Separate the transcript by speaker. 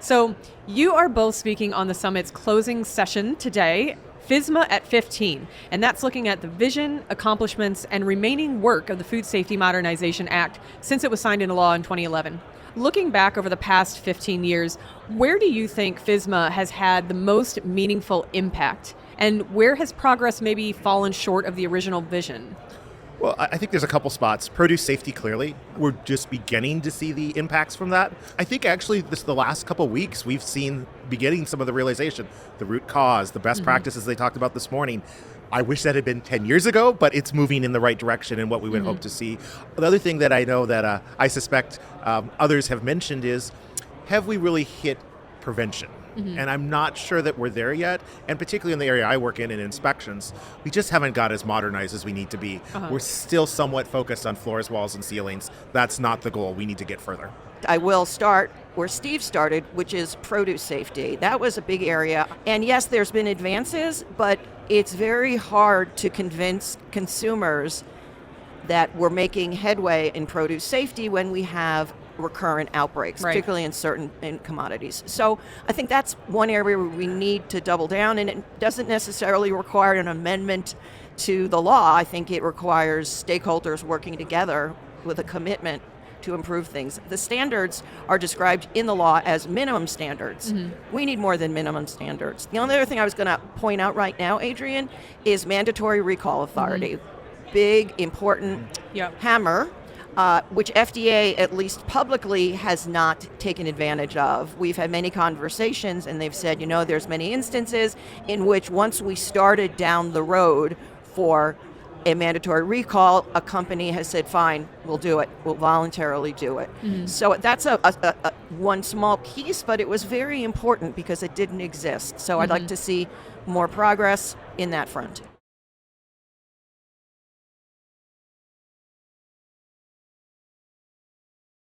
Speaker 1: So you are both speaking on the summit's closing session today, FSMA at 15, and that's looking at the vision, accomplishments, and remaining work of the Food Safety Modernization Act since it was signed into law in 2011. Looking back over the past 15 years, where do you think FSMA has had the most meaningful impact? And where has progress maybe fallen short of the original vision?
Speaker 2: Well, I think there's a couple spots. Produce safety, clearly. We're just beginning to see the impacts from that. I think actually the last couple weeks, we've seen beginning some of the realization, the root cause, the best practices they talked about this morning. I wish that had been 10 years ago, but it's moving in the right direction and what we would hope to see. The other thing that I know that I suspect others have mentioned is, have we really hit prevention? And I'm not sure that we're there yet. And particularly in the area I work in inspections, we just haven't got as modernized as we need to be. We're still somewhat focused on floors, walls, and ceilings. That's not the goal. We need to get further.
Speaker 3: I will start where Steve started, which is produce safety. That was a big area. And yes, there's been advances, but it's very hard to convince consumers that we're making headway in produce safety when we have recurrent outbreaks, particularly in certain commodities. So I think that's one area where we need to double down, and it doesn't necessarily require an amendment to the law. I think it requires stakeholders working together with a commitment to improve things. The standards are described in the law as minimum standards. We need more than minimum standards. The only other thing I was going to point out right now, Adrian, is mandatory recall authority. Big, important hammer. Which FDA, at least publicly, has not taken advantage of. We've had many conversations, and they've said, there's many instances in which once we started down the road for a mandatory recall, a company has said, fine, we'll do it. We'll voluntarily do it. So that's a one small piece, but it was very important because it didn't exist. So I'd like to see more progress in that front.